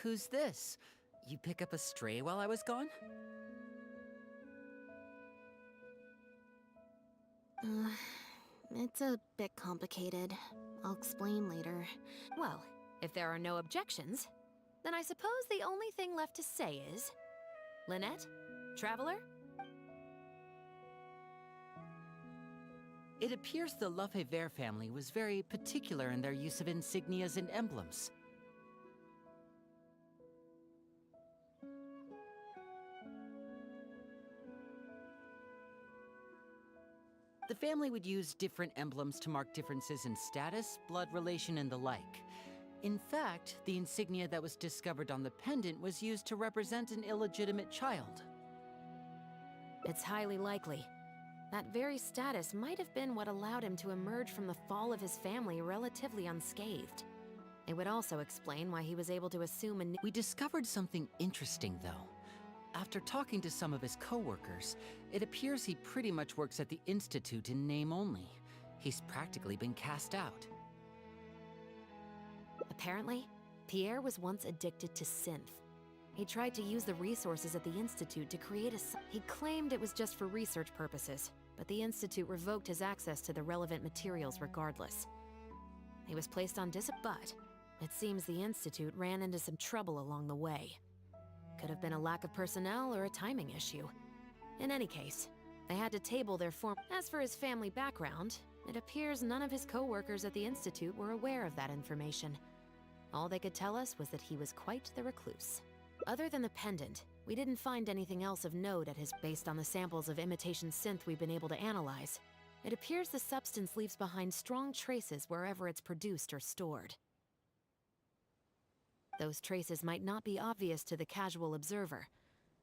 Who's this? You pick up a stray while I was gone? It's a bit complicated. I'll explain later. Well, if there are no objections, then I suppose the only thing left to say is... Lynette? Traveler? It appears the Lefebvre family was very particular in their use of insignias and emblems. The family would use different emblems to mark differences in status, blood relation, and the like. In fact, the insignia that was discovered on the pendant was used to represent an illegitimate child. It's highly likely. That very status might have been what allowed him to emerge from the fall of his family relatively unscathed. It would also explain why he was able to assume a new— We discovered something interesting, though. After talking to some of his co-workers, it appears he pretty much works at the Institute in name only. He's practically been cast out. Apparently, Pierre was once addicted to synth. He tried to use the resources at the Institute to create he claimed it was just for research purposes, but the Institute revoked his access to the relevant materials regardless. He was placed on but it seems the Institute ran into some trouble along the way. Could have been a lack of personnel or a timing issue. In any case, they had to table their form. As for his family background, it appears none of his co-workers at the Institute were aware of that information. All they could tell us was that he was quite the recluse. Other than the pendant, we didn't find anything else of note at his based on the samples of imitation synth we've been able to analyze. It appears the substance leaves behind strong traces wherever it's produced or stored. Those traces might not be obvious to the casual observer,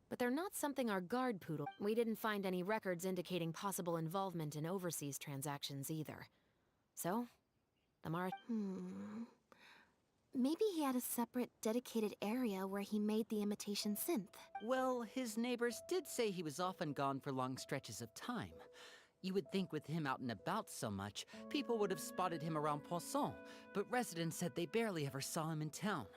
but they're not something our guard poodle— We didn't find any records indicating possible involvement in overseas transactions either. So, the Maybe he had a separate, dedicated area where he made the imitation synth. Well, his neighbors did say he was often gone for long stretches of time. You would think with him out and about so much, people would have spotted him around Poisson, but residents said they barely ever saw him in town.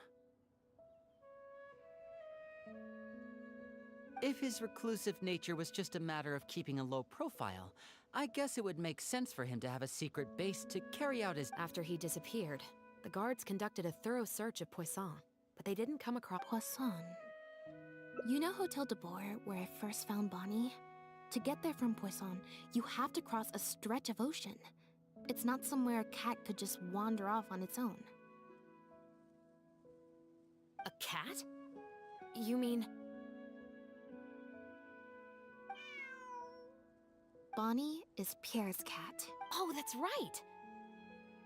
If his reclusive nature was just a matter of keeping a low profile, I guess it would make sense for him to have a secret base to carry out his— After he disappeared, the guards conducted a thorough search of Poisson, but they didn't come across— Poisson. You know Hotel de Boer, where I first found Bonnie? To get there from Poisson, you have to cross a stretch of ocean. It's not somewhere a cat could just wander off on its own. A cat? You mean... Bonnie is Pierre's cat. Oh, that's right!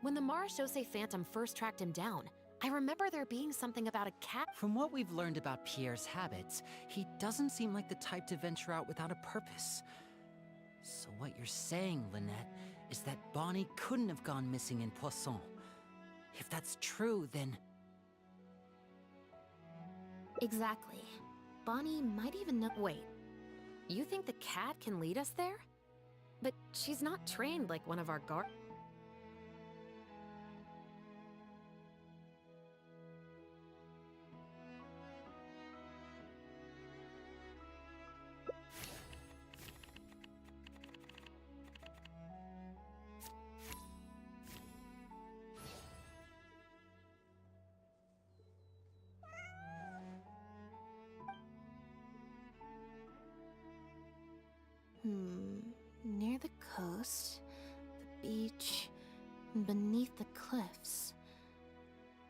When the Marechaussee Phantom first tracked him down, I remember there being something about a cat— From what we've learned about Pierre's habits, he doesn't seem like the type to venture out without a purpose. So what you're saying, Lynette, is that Bonnie couldn't have gone missing in Poisson. If that's true, then... Exactly. Bonnie might even know— Wait, you think the cat can lead us there? But she's not trained like one of our guards. Near the coast, the beach, and beneath the cliffs.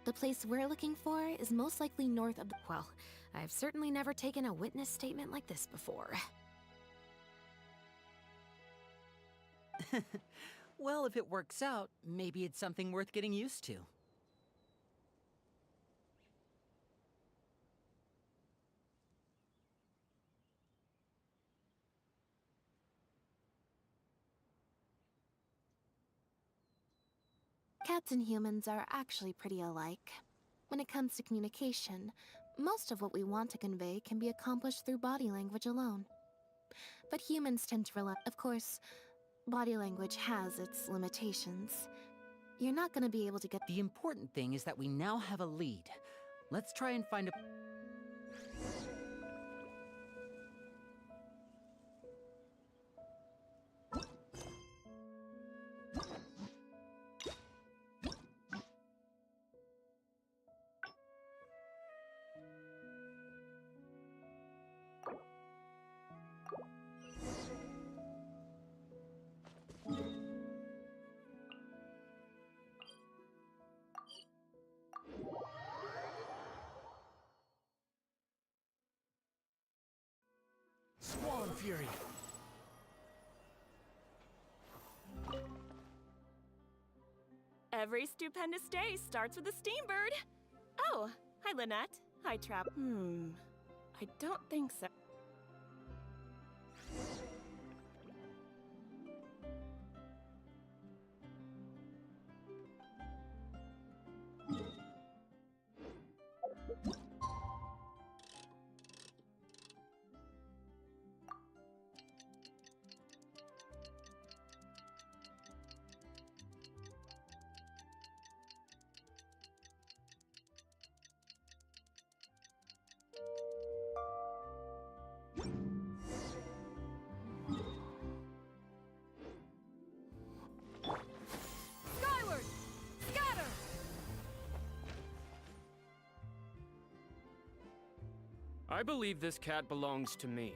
The place we're looking for is most likely north of the— Well, I've certainly never taken a witness statement like this before. Well, if it works out, maybe it's something worth getting used to. Cats and humans are actually pretty alike. When it comes to communication, most of what we want to convey can be accomplished through body language alone. But humans tend to rely— Of course, body language has its limitations. You're not going to be able to get— The important thing is that we now have a lead. Let's try and find a... Swan Fury! Every stupendous day starts with a steam bird. Oh, hi Lynette. Hi Trap. I don't think so. Skyward! Scatter! I believe this cat belongs to me.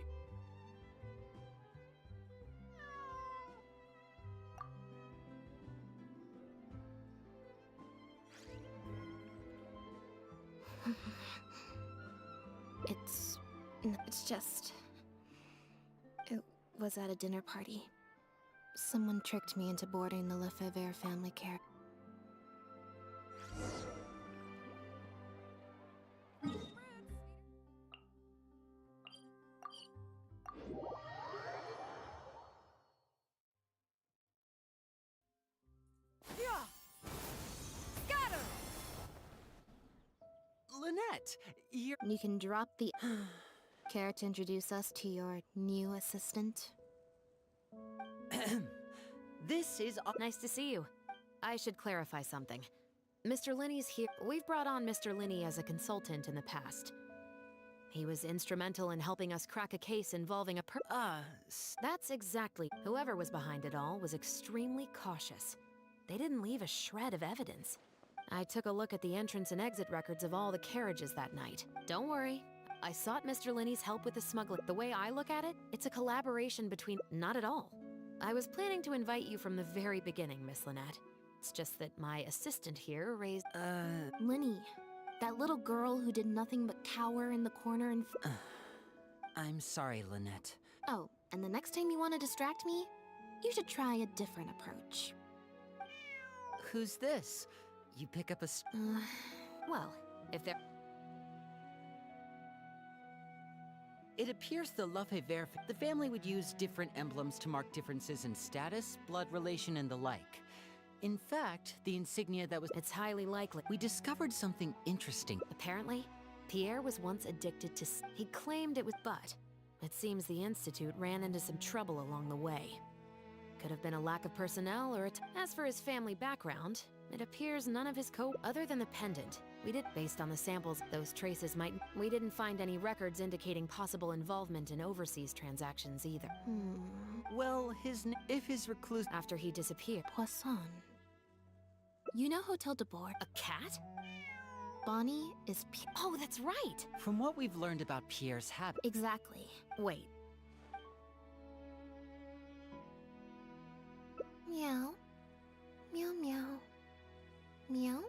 It's just... It was at a dinner party. Someone tricked me into boarding the Lefebvre family care. Scatter! Lynette, you're... You can drop the... Care to introduce us to your new assistant? This is... Nice to see you. I should clarify something. Mr. Linney's here. We've brought on Mr. Linney as a consultant in the past. He was instrumental in helping us crack a case involving a That's exactly. Whoever was behind it all was extremely cautious. They didn't leave a shred of evidence. I took a look at the entrance and exit records of all the carriages that night. Don't worry. I sought Mr. Linney's help with the smuggling. The way I look at it, it's a collaboration between... Not at all. I was planning to invite you from the very beginning, Miss Lynette. It's just that my assistant here raised... Linny. That little girl who did nothing but cower in the corner and... I'm sorry, Lynette. Oh, and the next time you want to distract me, you should try a different approach. Who's this? You pick up a... Well, if there... It appears the Lefebvre... The family would use different emblems to mark differences in status, blood relation, and the like. In fact, the insignia that was... It's highly likely. We discovered something interesting. Apparently, Pierre was once addicted to... He claimed it was... But it seems the Institute ran into some trouble along the way. Could have been a lack of personnel or As for his family background, it appears none of his other than the pendant. We did, based on the samples, those traces might... We didn't find any records indicating possible involvement in overseas transactions either. Well, if his recluse... After he disappeared. Poisson. You know Hotel de Bourg? A cat? Bonnie is Oh, that's right! From what we've learned about Pierre's habit... Exactly. Wait. Meow. Meow meow. Meow?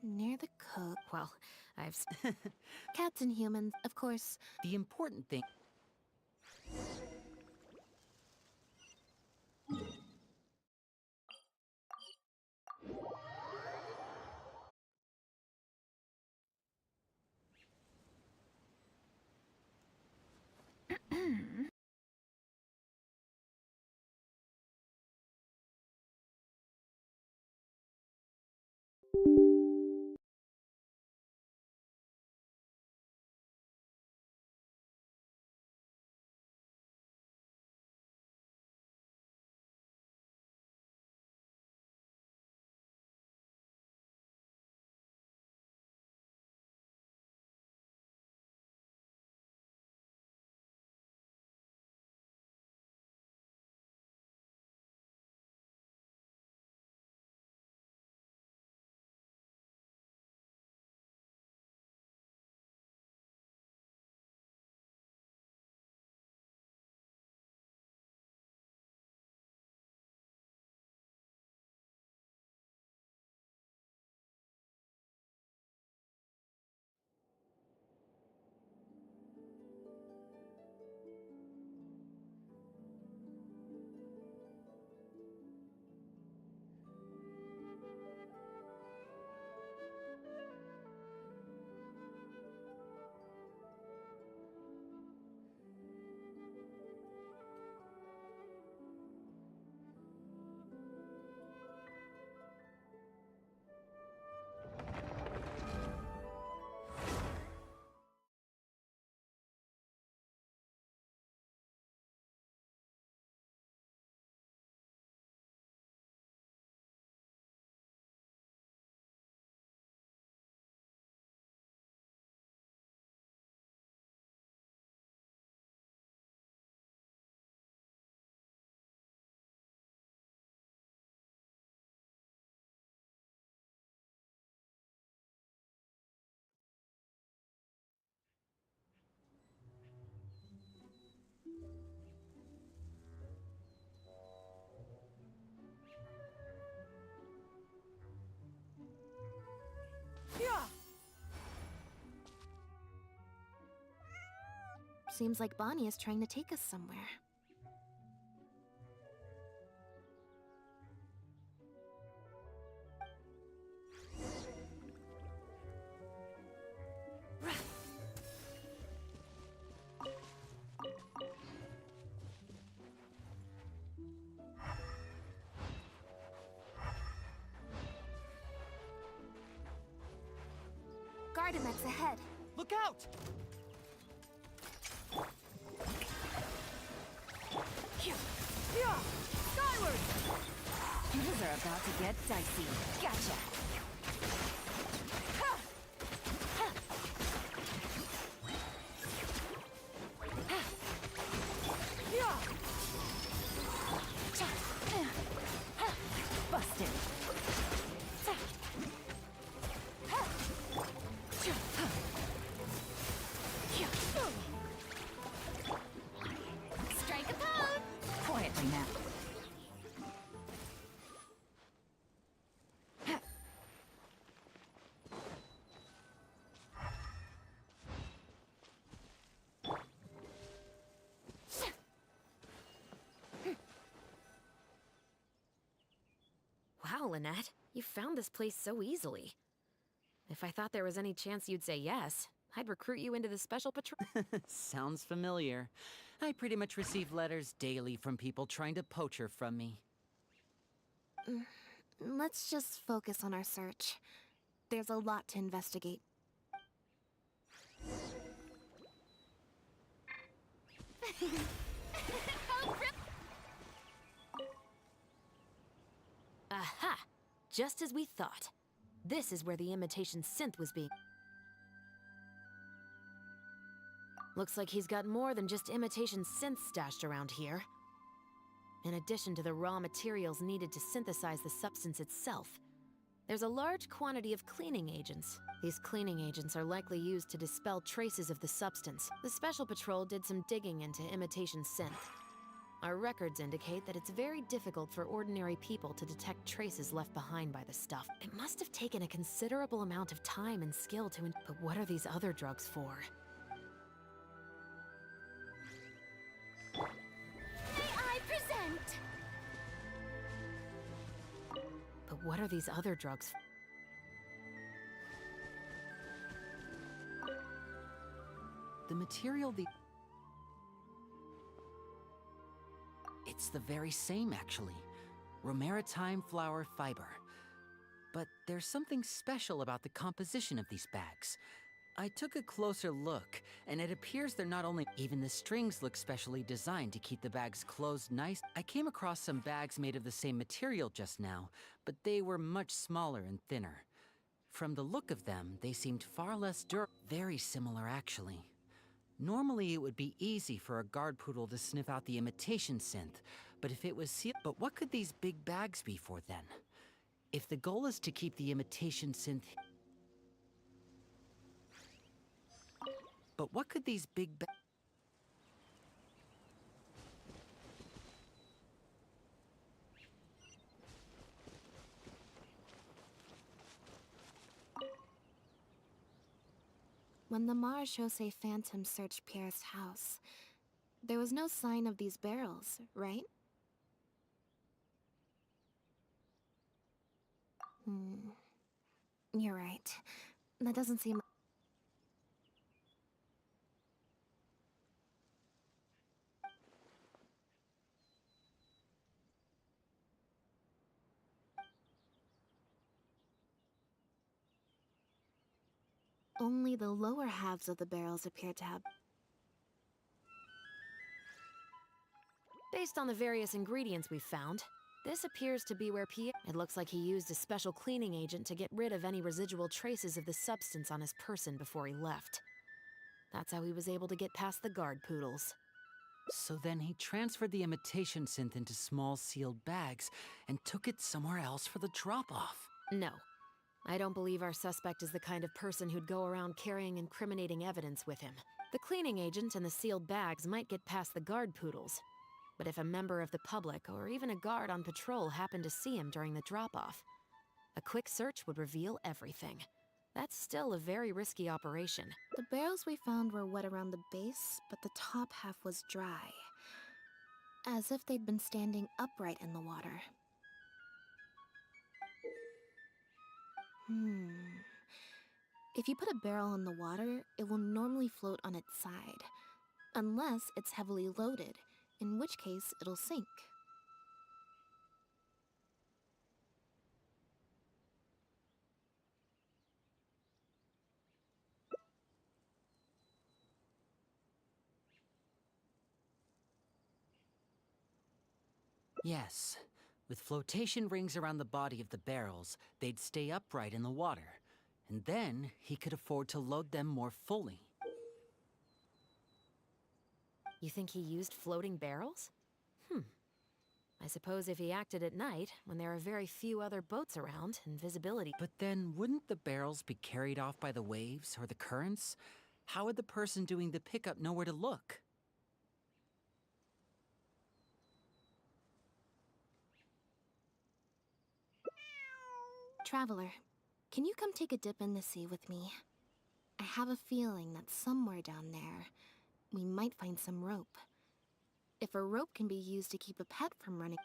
Near the cook. Well, Cats and humans, of course. The important thing... Seems like Bonnie is trying to take us somewhere. Gardamex ahead. Look out! Skyward! Things are about to get dicey. Gotcha. Busted. Strike a pose! Quietly now. Wow, Lynette, you found this place so easily. If I thought there was any chance you'd say yes, I'd recruit you into the special patrol. Sounds familiar. I pretty much receive letters daily from people trying to poach her from me. Let's just focus on our search. There's a lot to investigate. Aha! Just as we thought. This is where the imitation synth was being... Looks like he's got more than just imitation synths stashed around here. In addition to the raw materials needed to synthesize the substance itself, there's a large quantity of cleaning agents. These cleaning agents are likely used to dispel traces of the substance. The Special Patrol did some digging into imitation synth. Our records indicate that it's very difficult for ordinary people to detect traces left behind by the stuff. It must have taken a considerable amount of time and skill to... But what are these other drugs for? May I present? But what are these other drugs for? The material It's the very same, actually. Romaritime flower fiber. But there's something special about the composition of these bags. I took a closer look, and it appears they're not only... Even the strings look specially designed to keep the bags closed nice. I came across some bags made of the same material just now, but they were much smaller and thinner. From the look of them, they seemed far less durable. Very similar, actually. Normally, it would be easy for a guard poodle to sniff out the imitation synth, but if it was sealed... But what could these big bags be for, then? If the goal is to keep the imitation synth... But what could these big bags... When the Marechaussee Phantom searched Pierre's house, there was no sign of these barrels, right? You're right. That doesn't seem... Only the lower halves of the barrels appear to have... Based on the various ingredients we've found, this appears to be where Pierre... It looks like he used a special cleaning agent to get rid of any residual traces of the substance on his person before he left. That's how he was able to get past the guard poodles. So then he transferred the imitation synth into small sealed bags and took it somewhere else for the drop-off. No. I don't believe our suspect is the kind of person who'd go around carrying incriminating evidence with him. The cleaning agent and the sealed bags might get past the guard poodles, but if a member of the public or even a guard on patrol happened to see him during the drop-off, a quick search would reveal everything. That's still a very risky operation. The barrels we found were wet around the base, but the top half was dry. As if they'd been standing upright in the water. If you put a barrel in the water, it will normally float on its side. Unless it's heavily loaded, in which case it'll sink. Yes. With flotation rings around the body of the barrels, they'd stay upright in the water. And then he could afford to load them more fully. You think he used floating barrels? I suppose if he acted at night, when there are very few other boats around and visibility... But then, wouldn't the barrels be carried off by the waves or the currents? How would the person doing the pickup know where to look? Traveler, can you come take a dip in the sea with me? I have a feeling that somewhere down there, we might find some rope. If a rope can be used to keep a pet from running...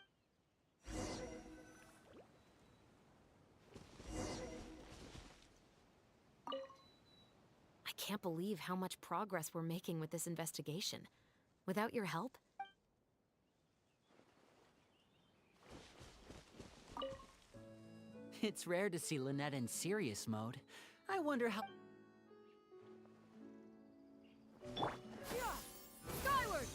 I can't believe how much progress we're making with this investigation. Without your help, It's rare to see Lynette in serious mode. I wonder how... skyward!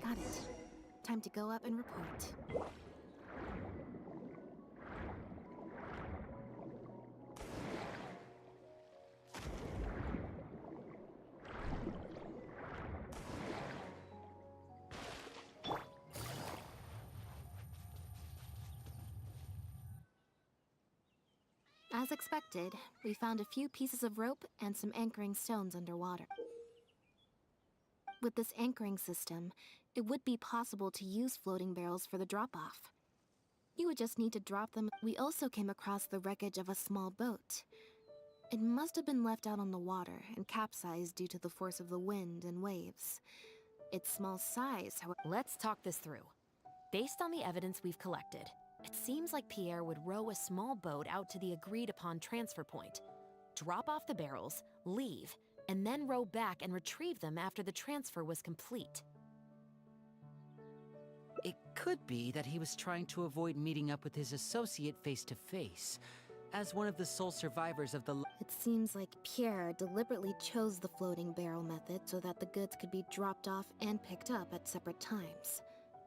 Got it. Time to go up and report. As expected, we found a few pieces of rope and some anchoring stones underwater. With this anchoring system, it would be possible to use floating barrels for the drop-off. You would just need to drop them. We also came across the wreckage of a small boat. It must have been left out on the water and capsized due to the force of the wind and waves. Its small size, however... Let's talk this through. Based on the evidence we've collected, it seems like Pierre would row a small boat out to the agreed-upon transfer point, drop off the barrels, leave, and then row back and retrieve them after the transfer was complete. It could be that he was trying to avoid meeting up with his associate face-to-face. As one of the sole survivors of the... It seems like Pierre deliberately chose the floating barrel method so that the goods could be dropped off and picked up at separate times.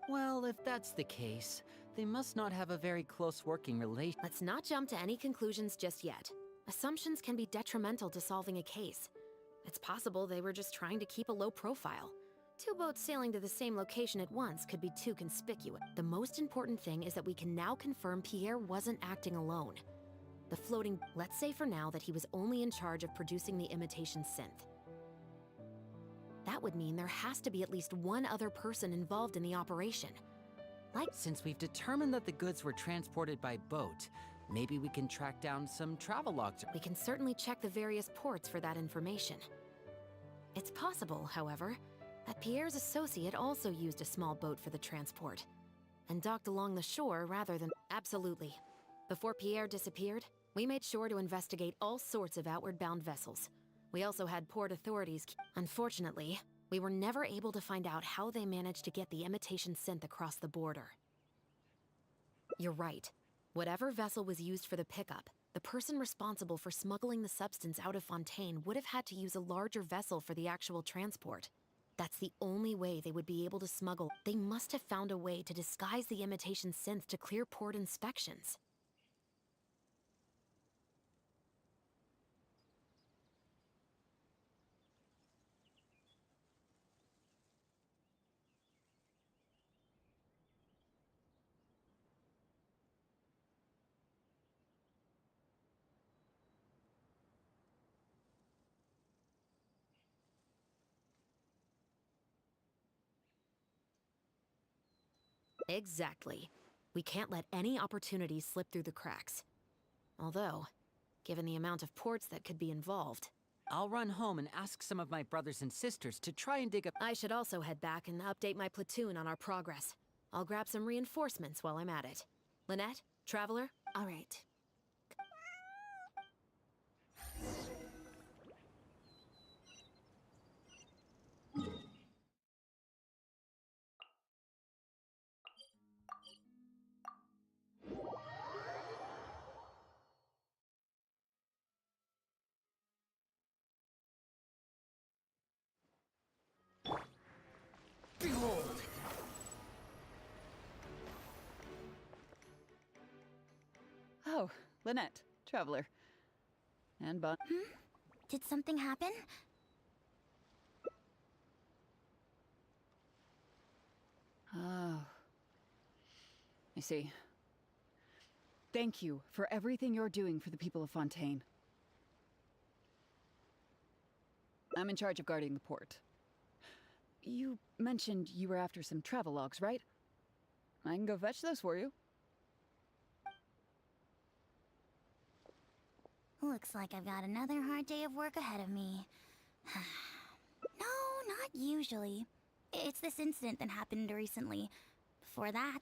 Well, if that's the case, they must not have a very close working relation. Let's not jump to any conclusions just yet. Assumptions can be detrimental to solving a case. It's possible they were just trying to keep a low profile. Two boats sailing to the same location at once could be too conspicuous. The most important thing is that we can now confirm Pierre wasn't acting alone. The floating... Let's say for now that he was only in charge of producing the imitation synth. That would mean there has to be at least one other person involved in the operation. Since we've determined that the goods were transported by boat, maybe we can track down some travel logs. We can certainly check the various ports for that information. It's possible, however, that Pierre's associate also used a small boat for the transport, and docked along the shore rather than... Absolutely. Before Pierre disappeared, we made sure to investigate all sorts of outward-bound vessels. We also had port authorities... Unfortunately, we were never able to find out how they managed to get the imitation synth across the border. You're right. Whatever vessel was used for the pickup, the person responsible for smuggling the substance out of Fontaine would have had to use a larger vessel for the actual transport. That's the only way they would be able to smuggle. They must have found a way to disguise the imitation synth to clear port inspections. Exactly. We can't let any opportunities slip through the cracks. Although, given the amount of ports that could be involved, I'll run home and ask some of my brothers and sisters to try and dig up. I should also head back and update my platoon on our progress. I'll grab some reinforcements while I'm at it. Lynette, Traveler? All right. Behold! Oh, Lynette, Traveler. And Bon. Did something happen? Oh. I see. Thank you for everything you're doing for the people of Fontaine. I'm in charge of guarding the port. You mentioned you were after some travelogues, right? I can go fetch those for you. Looks like I've got another hard day of work ahead of me. No, not usually. It's this incident that happened recently. Before that,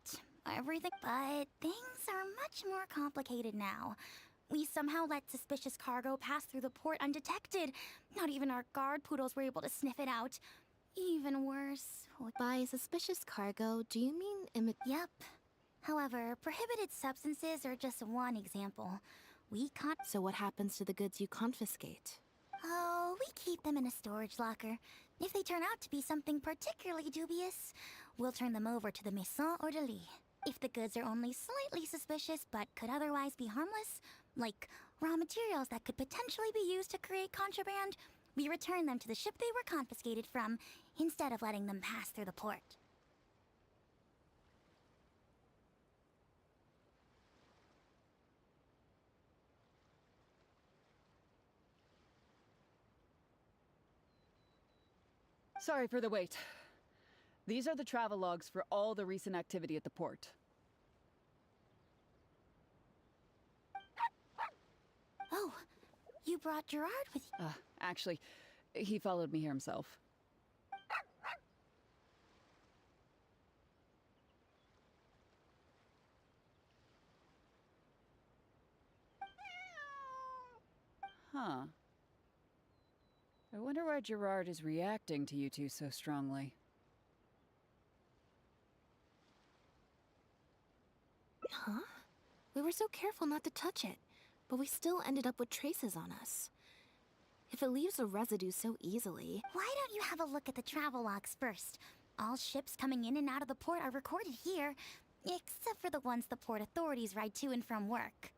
everything. But things are much more complicated now. We somehow let suspicious cargo pass through the port undetected. Not even our guard poodles were able to sniff it out. Even worse. By suspicious cargo, do you mean Yep. However, prohibited substances are just one example. We can't. So what happens to the goods you confiscate? Oh, we keep them in a storage locker. If they turn out to be something particularly dubious, we'll turn them over to the Maison Orderly. If the goods are only slightly suspicious but could otherwise be harmless, like raw materials that could potentially be used to create contraband, we return them to the ship they were confiscated from, instead of letting them pass through the port. Sorry for the wait. These are the travelogues for all the recent activity at the port. Oh, you brought Gerard with you. Actually, he followed me here himself. Huh. I wonder why Gerard is reacting to you two so strongly. Huh? We were so careful not to touch it, but we still ended up with traces on us. If it leaves a residue so easily... Why don't you have a look at the travel logs first? All ships coming in and out of the port are recorded here, except for the ones the port authorities ride to and from work.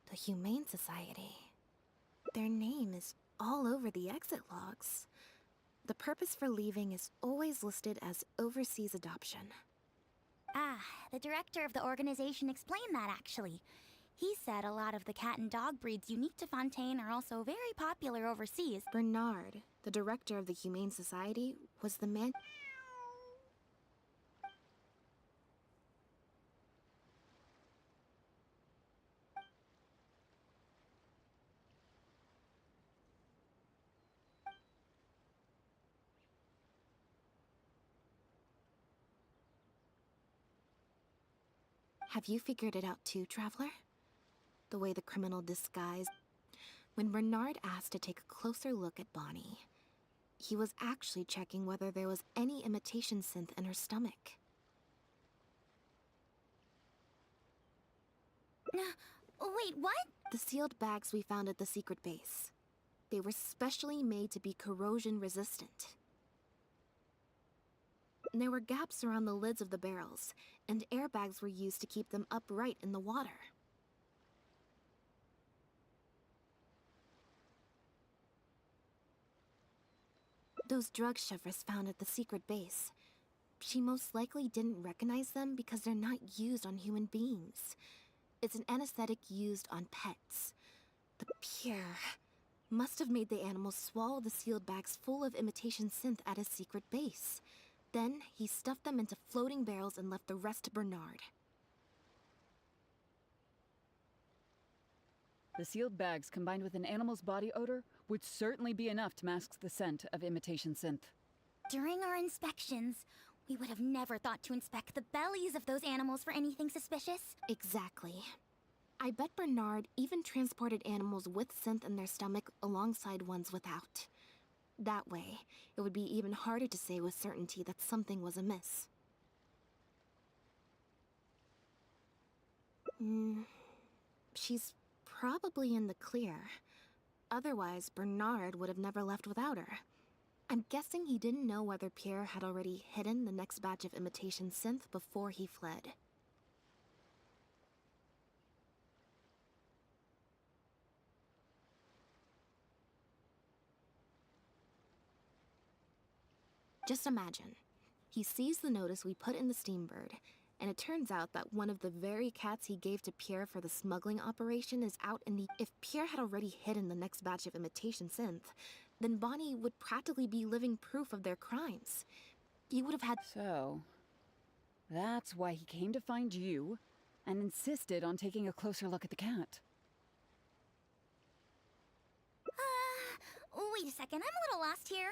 The Humane Society. Their name is all over the exit logs. The purpose for leaving is always listed as overseas adoption. Ah, the director of the organization explained that, actually. He said a lot of the cat and dog breeds unique to Fontaine are also very popular overseas. Bernard, the director of the Humane Society, was the man... Have you figured it out too, Traveler? The way the criminal disguised... When Bernard asked to take a closer look at Bonnie, he was actually checking whether there was any imitation synth in her stomach. Wait, what? The sealed bags we found at the secret base. They were specially made to be corrosion resistant. There were gaps around the lids of the barrels, and airbags were used to keep them upright in the water. Those drug shivers found at the secret base. She most likely didn't recognize them because they're not used on human beings. It's an anesthetic used on pets. The Pierre must have made the animals swallow the sealed bags full of imitation synth at his secret base. Then he stuffed them into floating barrels and left the rest to Bernard. The sealed bags combined with an animal's body odor would certainly be enough to mask the scent of imitation synth. During our inspections, we would have never thought to inspect the bellies of those animals for anything suspicious. Exactly. I bet Bernard even transported animals with synth in their stomach alongside ones without. That way, it would be even harder to say with certainty that something was amiss. She's probably in the clear. Otherwise, Bernard would have never left without her. I'm guessing he didn't know whether Pierre had already hidden the next batch of imitation synth before he fled. Just imagine. He sees the notice we put in the Steambird, and it turns out that one of the very cats he gave to Pierre for the smuggling operation is out in the... If Pierre had already hidden the next batch of imitation synth, then Bonnie would practically be living proof of their crimes. He would have had... So, that's why he came to find you and insisted on taking a closer look at the cat. Wait a second, I'm a little lost here.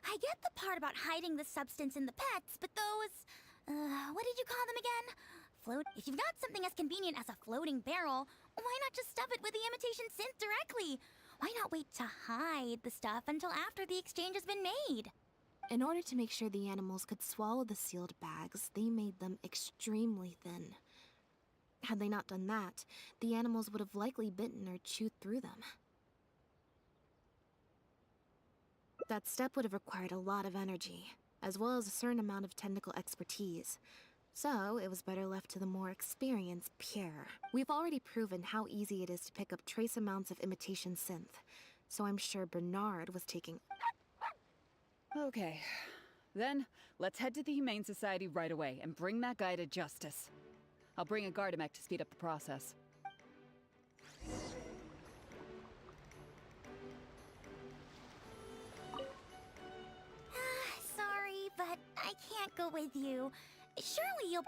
I get the part about hiding the substance in the pets, but those... what did you call them again? If you've got something as convenient as a floating barrel, why not just stuff it with the imitation synth directly? Why not wait to hide the stuff until after the exchange has been made? In order to make sure the animals could swallow the sealed bags, they made them extremely thin. Had they not done that, the animals would have likely bitten or chewed through them. That step would have required a lot of energy, as well as a certain amount of technical expertise. So, it was better left to the more experienced Pierre. We've already proven how easy it is to pick up trace amounts of imitation synth, so I'm sure Bernard was taking... Okay, then let's head to the Humane Society right away and bring that guy to justice. I'll bring a Gardamek to speed up the process. Sorry, but I can't go with you. Surely you'll...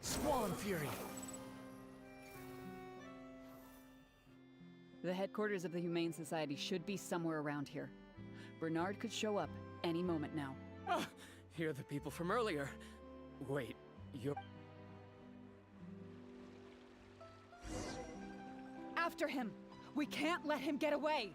Swan Fury! The headquarters of the Humane Society should be somewhere around here. Bernard could show up any moment now. Ah, you're the people from earlier. Wait, you're... After him! We can't let him get away!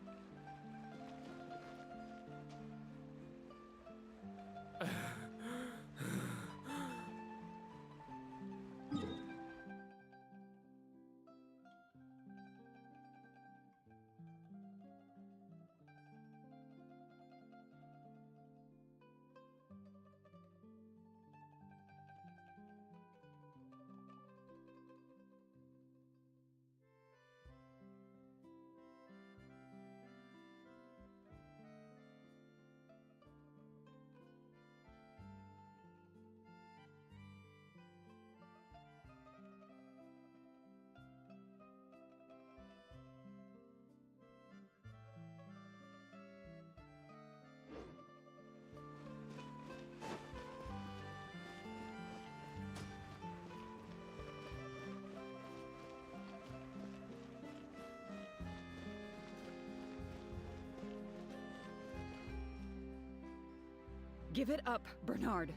Give it up, Bernard.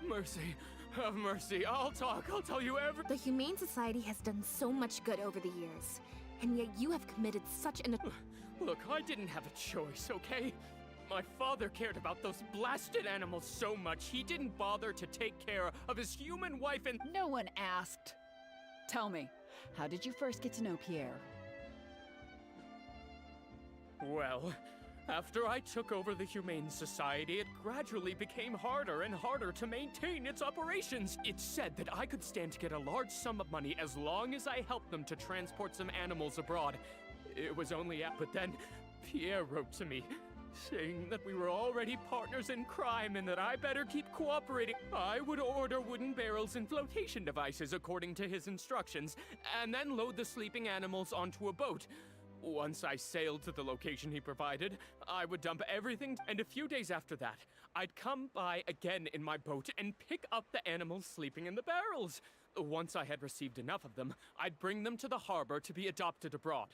Mercy. Have mercy. I'll talk. I'll tell you everything. The Humane Society has done so much good over the years, and yet you have committed such an... Look, I didn't have a choice, okay? My father cared about those blasted animals so much, he didn't bother to take care of his human wife and... No one asked. Tell me, how did you first get to know Pierre? Well, After I took over the Humane Society, it gradually became harder and harder to maintain its operations. It said that I could stand to get a large sum of money as long as I helped them to transport some animals abroad. It was only but then Pierre wrote to me, saying that we were already partners in crime and that I better keep cooperating. I would order wooden barrels and flotation devices according to his instructions, and then load the sleeping animals onto a boat. Once I sailed to the location he provided, I would dump everything, and a few days after that, I'd come by again in my boat and pick up the animals sleeping in the barrels. Once I had received enough of them, I'd bring them to the harbor to be adopted abroad.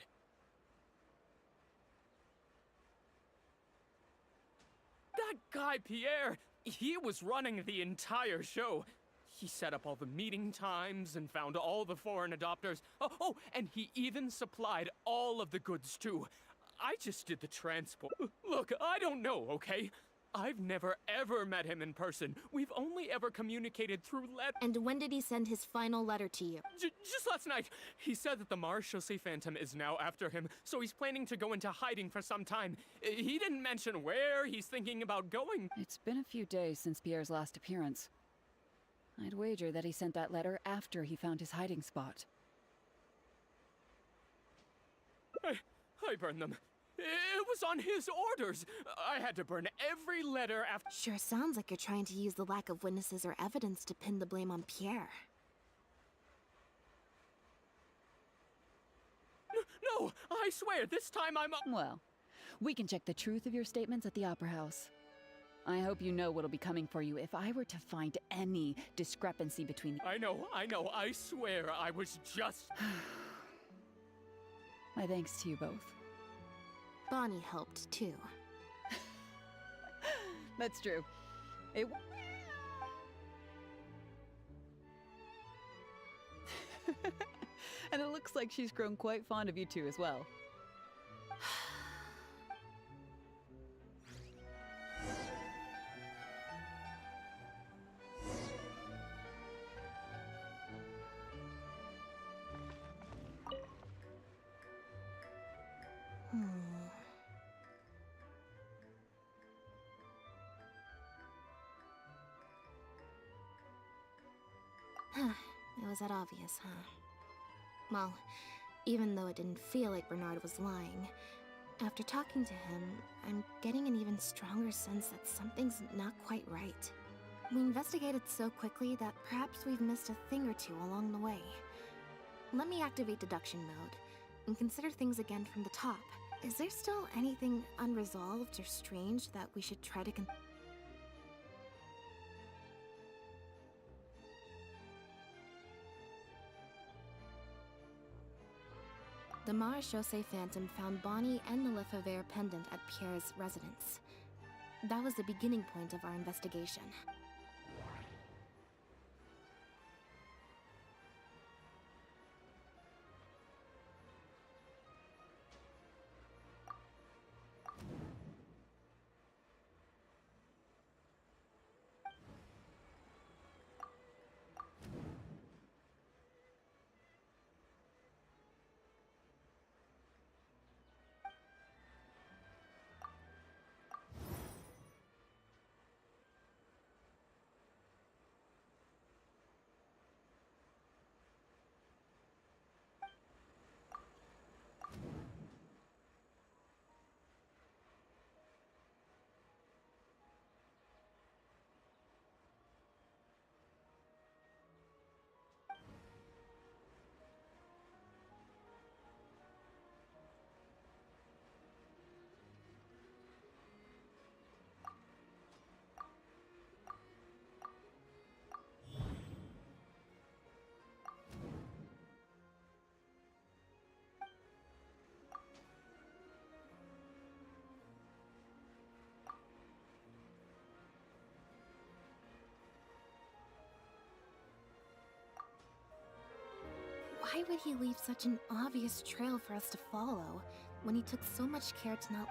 That guy, Pierre, he was running the entire show. He set up all the meeting times and found all the foreign adopters. Oh, and he even supplied all of the goods, too. I just did the transport. Look, I don't know, okay? I've never ever met him in person. We've only ever communicated through letters. And when did he send his final letter to you? Just last night. He said that the Marechaussee Phantom is now after him, so he's planning to go into hiding for some time. He didn't mention where he's thinking about going. It's been a few days since Pierre's last appearance. I'd wager that he sent that letter after he found his hiding spot. I burned them. It was on his orders. I had to burn every letter after. Sure sounds like you're trying to use the lack of witnesses or evidence to pin the blame on Pierre. No, I swear, this time I'm. Well, we can check the truth of your statements at the Opera House. I hope you know what'll be coming for you if I were to find any discrepancy between. I know, I swear I was just. My thanks to you both. Bonnie helped, too. That's true. It... And it looks like she's grown quite fond of you two as well. It was that obvious, huh? Well, even though it didn't feel like Bernard was lying, after talking to him, I'm getting an even stronger sense that something's not quite right. We investigated so quickly that perhaps we've missed a thing or two along the way. Let me activate deduction mode and consider things again from the top. Is there still anything unresolved or strange that we should try to The Marechaussee Phantom found Bonnie and the Lefebvre pendant at Pierre's residence. That was the beginning point of our investigation. Why would he leave such an obvious trail for us to follow when he took so much care to not...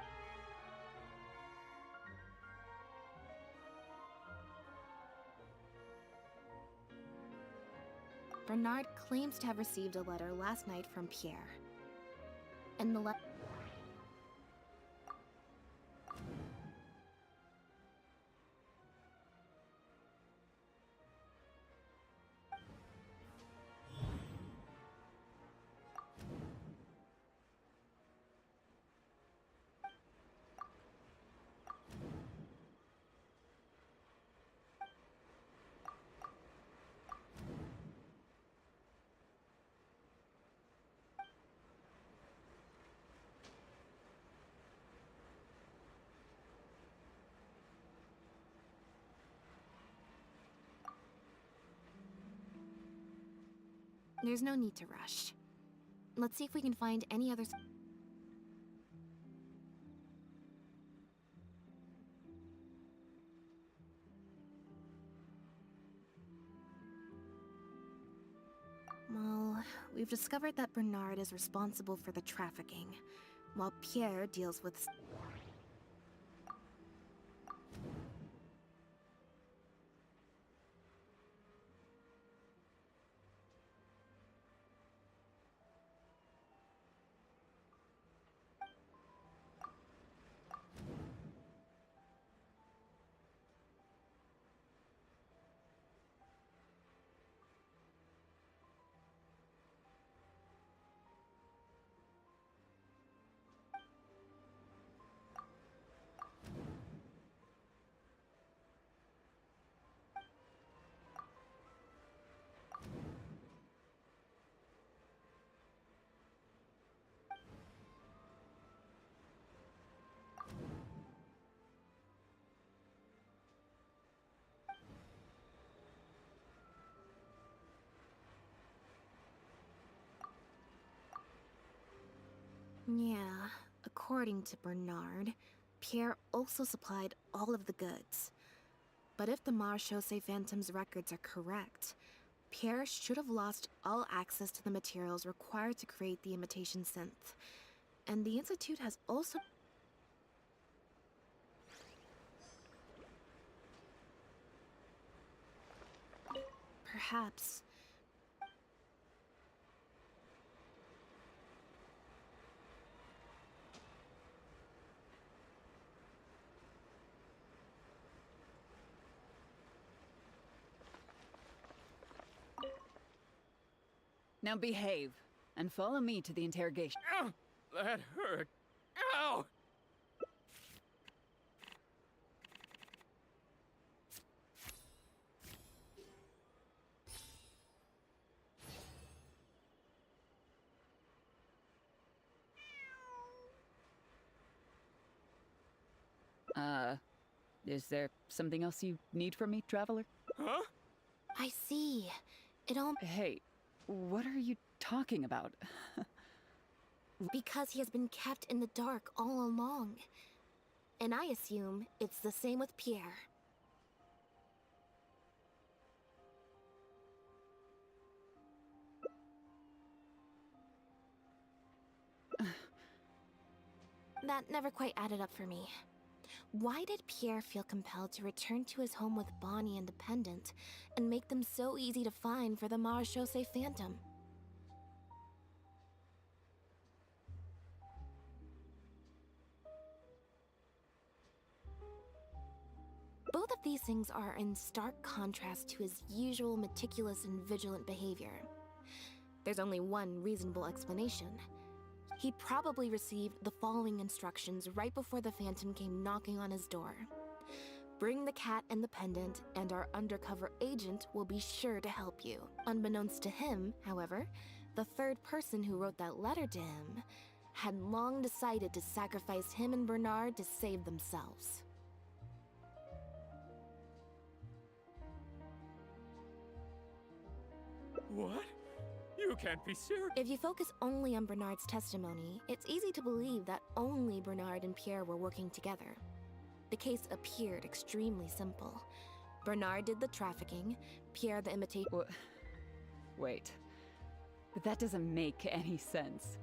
Bernard claims to have received a letter last night from Pierre. And the There's no need to rush. Let's see if we can find any other... Well, we've discovered that Bernard is responsible for the trafficking, while Pierre deals with... Yeah, according to Bernard, Pierre also supplied all of the goods. But if the Marechaussee Phantom's records are correct, Pierre should have lost all access to the materials required to create the imitation synth. And the Institute has also... Perhaps... Now behave, and follow me to the interrogation. Ow! That hurt. Ow! Is there something else you need from me, traveler? Huh? I see. It all... Hey, what are you talking about? Because he has been kept in the dark all along. And I assume it's the same with Pierre. That never quite added up for me. Why did Pierre feel compelled to return to his home with Bonnie and Dependent and make them so easy to find for the Marechaussee Phantom? Both of these things are in stark contrast to his usual meticulous and vigilant behavior. There's only one reasonable explanation. He probably received the following instructions right before the Phantom came knocking on his door. Bring the cat and the pendant, and our undercover agent will be sure to help you. Unbeknownst to him, however, the third person who wrote that letter to him had long decided to sacrifice him and Bernard to save themselves. What? You can't be serious. If you focus only on Bernard's testimony, it's easy to believe that only Bernard and Pierre were working together. The case appeared extremely simple. Bernard did the trafficking, Pierre the imitation. Wait. But that doesn't make any sense.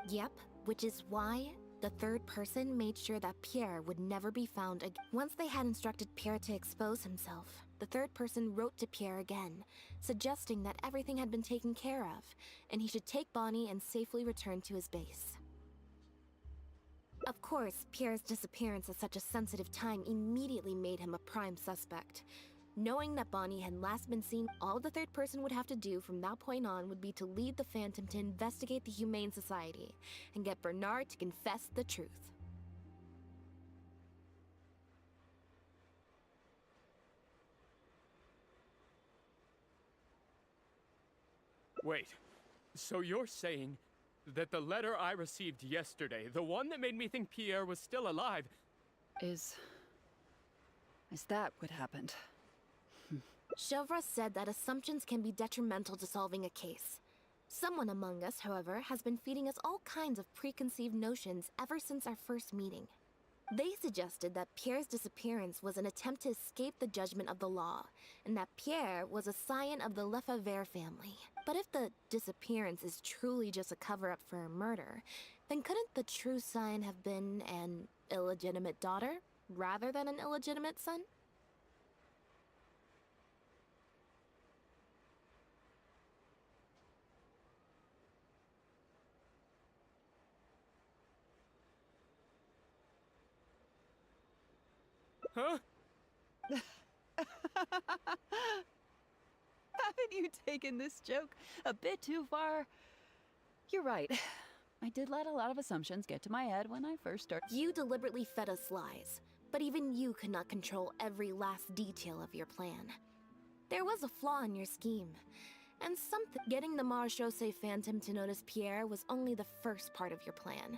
Yep, which is why the third person made sure that Pierre would never be found again. Once they had instructed Pierre to expose himself, the third person wrote to Pierre again, suggesting that everything had been taken care of, and he should take Bonnie and safely return to his base. Of course, Pierre's disappearance at such a sensitive time immediately made him a prime suspect. Knowing that Bonnie had last been seen, all the third person would have to do from that point on would be to lead the Phantom to investigate the Humane Society and get Bernard to confess the truth. Wait, so you're saying that the letter I received yesterday, the one that made me think Pierre was still alive... Is that what happened? Chevra said that assumptions can be detrimental to solving a case. Someone among us, however, has been feeding us all kinds of preconceived notions ever since our first meeting. They suggested that Pierre's disappearance was an attempt to escape the judgment of the law, and that Pierre was a scion of the Lefebvre family. But if the disappearance is truly just a cover-up for a murder, then couldn't the true scion have been an illegitimate daughter, rather than an illegitimate son? Huh? Haven't you taken this joke a bit too far? You're right. I did let a lot of assumptions get to my head when I first started. You deliberately fed us lies, but even you could not control every last detail of your plan. There was a flaw in your scheme, and getting the Marechaussee Phantom to notice Pierre was only the first part of your plan.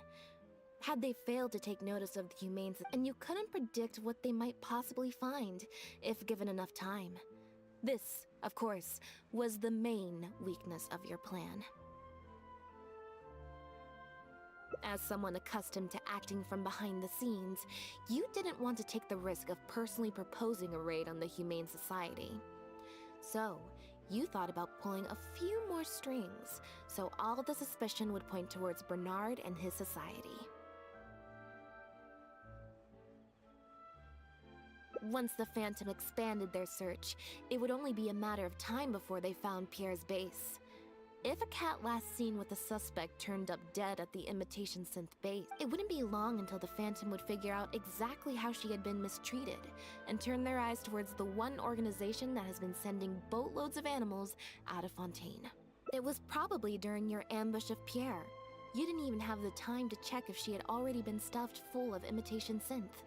Had they failed to take notice of the Humane Society, and you couldn't predict what they might possibly find, if given enough time. This, of course, was the main weakness of your plan. As someone accustomed to acting from behind the scenes, you didn't want to take the risk of personally proposing a raid on the Humane Society. So, you thought about pulling a few more strings, so all the suspicion would point towards Bernard and his society. Once the Phantom expanded their search, it would only be a matter of time before they found Pierre's base. If a cat last seen with the suspect turned up dead at the imitation synth base, it wouldn't be long until the Phantom would figure out exactly how she had been mistreated, and turn their eyes towards the one organization that has been sending boatloads of animals out of Fontaine. It was probably during your ambush of Pierre. You didn't even have the time to check if she had already been stuffed full of imitation synth.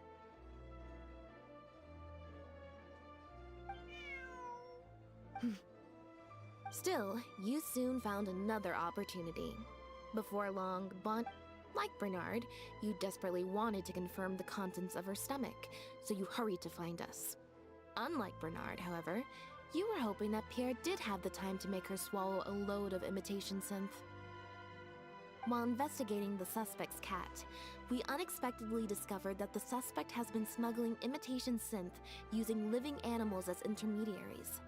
Still, you soon found another opportunity. Before long, like Bernard, you desperately wanted to confirm the contents of her stomach, so you hurried to find us. Unlike Bernard, however, you were hoping that Pierre did have the time to make her swallow a load of imitation synth. While investigating the suspect's cat, we unexpectedly discovered that the suspect has been smuggling imitation synth using living animals as intermediaries.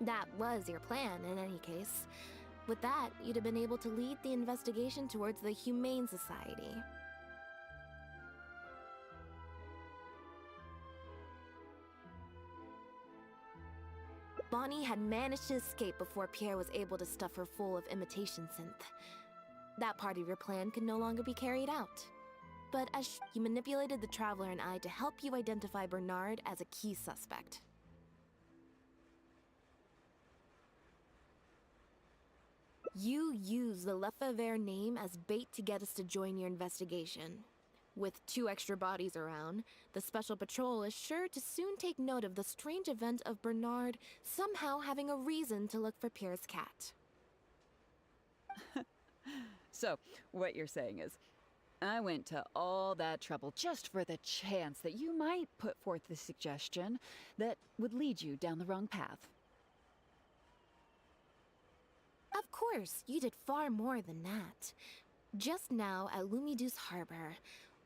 That was your plan, in any case. With that, you'd have been able to lead the investigation towards the Humane Society. Bonnie had managed to escape before Pierre was able to stuff her full of imitation synth. That part of your plan could no longer be carried out. But as you manipulated the Traveler and I to help you identify Bernard as a key suspect. You used the Lefebvre name as bait to get us to join your investigation. With 2 extra bodies around, the Special Patrol is sure to soon take note of the strange event of Bernard somehow having a reason to look for Pierre's cat. So, what you're saying is, I went to all that trouble just for the chance that you might put forth the suggestion that would lead you down the wrong path. Of course, you did far more than that. Just now at Lumidus Harbor,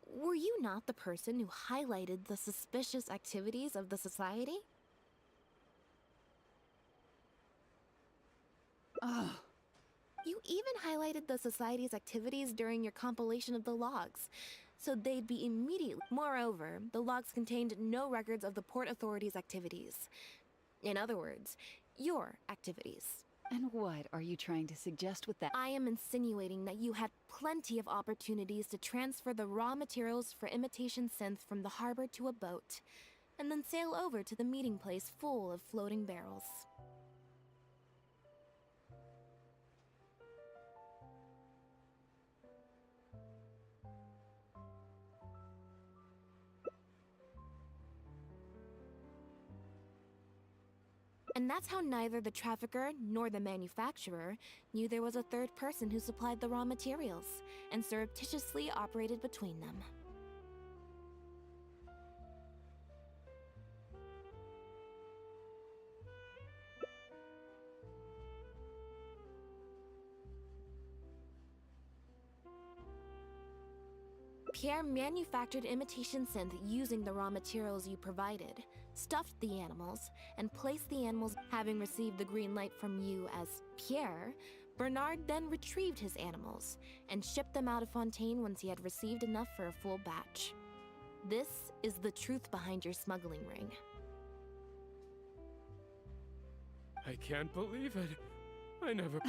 were you not the person who highlighted the suspicious activities of the Society? Oh. You even highlighted the Society's activities during your compilation of the logs, so they'd be immediately. Moreover, the logs contained no records of the Port Authority's activities. In other words, your activities. And what are you trying to suggest with that? I am insinuating that you had plenty of opportunities to transfer the raw materials for imitation synth from the harbor to a boat, and then sail over to the meeting place full of floating barrels. And that's how neither the trafficker nor the manufacturer knew there was a third person who supplied the raw materials, and surreptitiously operated between them. Pierre manufactured imitation synth using the raw materials you provided, stuffed the animals, and placed the animals. Having received the green light from you as Pierre, Bernard then retrieved his animals and shipped them out of Fontaine once he had received enough for a full batch. This is the truth behind your smuggling ring. I can't believe it. I never...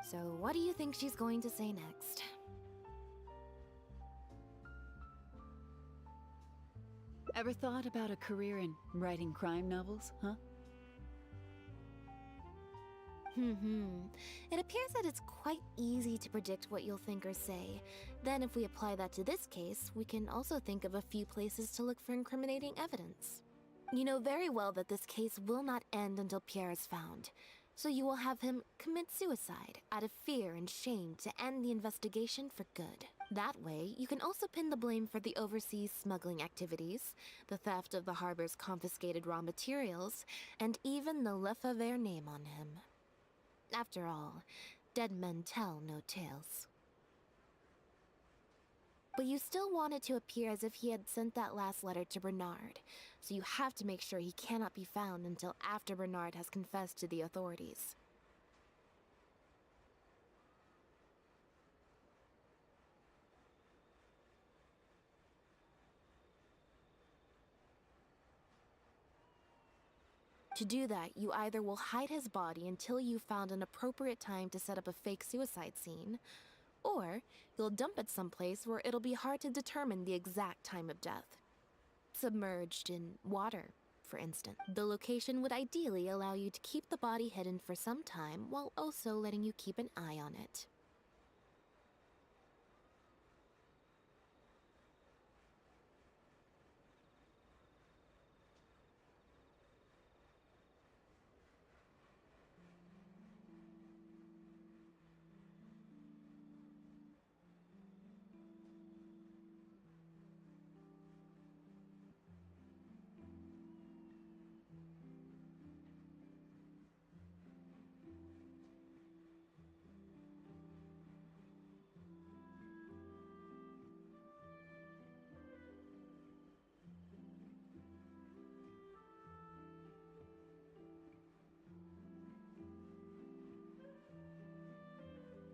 So what do you think she's going to say next? Ever thought about a career in writing crime novels, huh? It appears that it's quite easy to predict what you'll think or say. Then if we apply that to this case, we can also think of a few places to look for incriminating evidence. You know very well that this case will not end until Pierre is found, so you will have him commit suicide out of fear and shame to end the investigation for good. That way, you can also pin the blame for the overseas smuggling activities, the theft of the harbor's confiscated raw materials, and even the Lefebvre name on him. After all, dead men tell no tales. But you still want it to appear as if he had sent that last letter to Bernard, so you have to make sure he cannot be found until after Bernard has confessed to the authorities. To do that, you either will hide his body until you've found an appropriate time to set up a fake suicide scene, or you'll dump it someplace where it'll be hard to determine the exact time of death. Submerged in water, for instance. The location would ideally allow you to keep the body hidden for some time while also letting you keep an eye on it.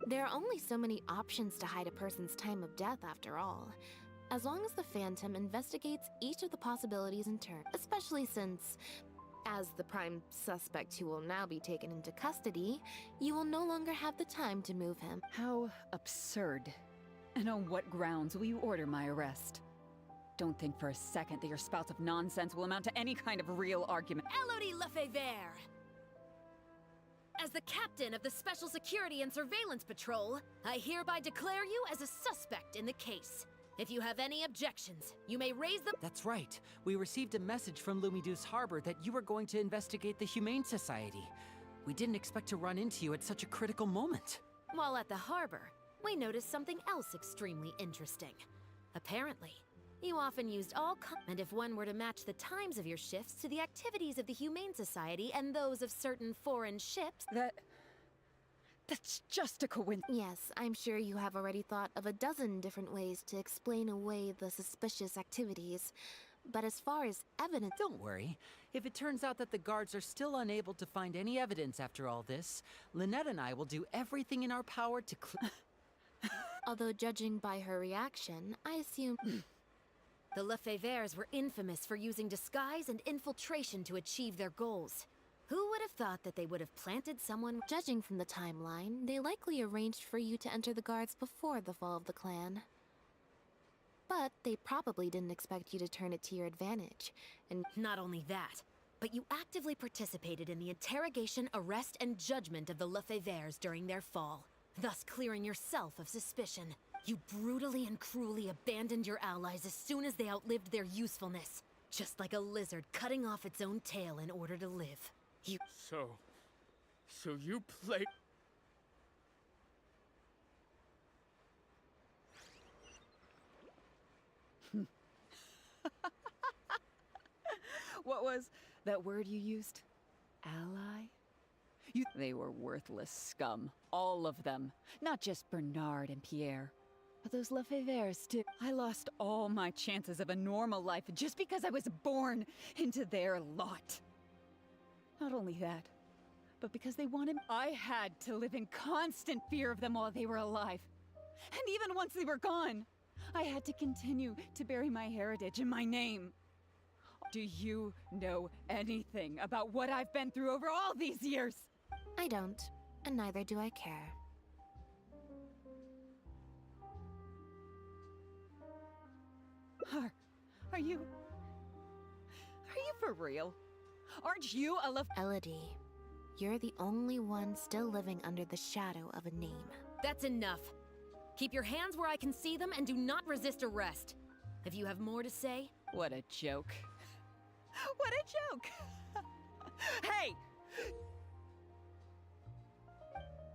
There are only so many options to hide a person's time of death, after all. As long as the Phantom investigates each of the possibilities in turn, especially since, as the prime suspect who will now be taken into custody, you will no longer have the time to move him. How absurd. And on what grounds will you order my arrest? Don't think for a second that your spouts of nonsense will amount to any kind of real argument. Elodie Lefebvre! As the captain of the Special Security and Surveillance Patrol, I hereby declare you as a suspect in the case. If you have any objections, you may raise them. That's right. We received a message from Lumidus Harbor that you were going to investigate the Humane Society. We didn't expect to run into you at such a critical moment. While at the harbor, we noticed something else extremely interesting. Apparently, you often used and if one were to match the times of your shifts to the activities of the Humane Society and those of certain foreign ships... That's just a coincidence. Yes, I'm sure you have already thought of a dozen different ways to explain away the suspicious activities. But as far as evidence... Don't worry. If it turns out that the guards are still unable to find any evidence after all this, Lynette and I will do everything in our power to Although judging by her reaction, I assume... The Lefebvres were infamous for using disguise and infiltration to achieve their goals. Who would have thought that they would have planted someone? Judging from the timeline, they likely arranged for you to enter the guards before the fall of the clan. But they probably didn't expect you to turn it to your advantage, and not only that, but you actively participated in the interrogation, arrest, and judgment of the Lefebvres during their fall, thus clearing yourself of suspicion. You brutally and cruelly abandoned your allies as soon as they outlived their usefulness, just like a lizard cutting off its own tail in order to live. So you play... What was that word you used? Ally? They were worthless scum. All of them. Not just Bernard and Pierre. But those Lefevres too. I lost all my chances of a normal life just because I was born into their lot. Not only that, but because they wanted, I had to live in constant fear of them while they were alive. And even once they were gone, I had to continue to bury my heritage and my name. Do you know anything about what I've been through over all these years? I don't, and neither do I care. Are you for real? Aren't you a Elodie, you're the only one still living under the shadow of a name. That's enough. Keep your hands where I can see them and do not resist arrest. If you have more to say... What a joke. What a joke! Hey!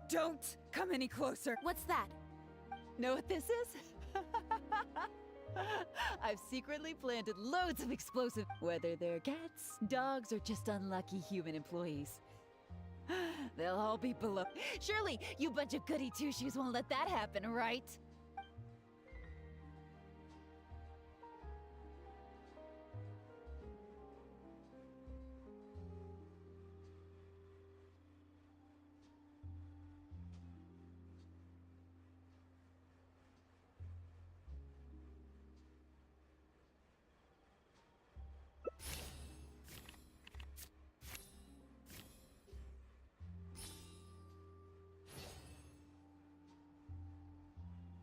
Don't come any closer. What's that? Know what this is? I've secretly planted loads of explosive, whether they're cats, dogs, or just unlucky human employees. They'll all be below. Surely, you bunch of goody two-shoes won't let that happen, right?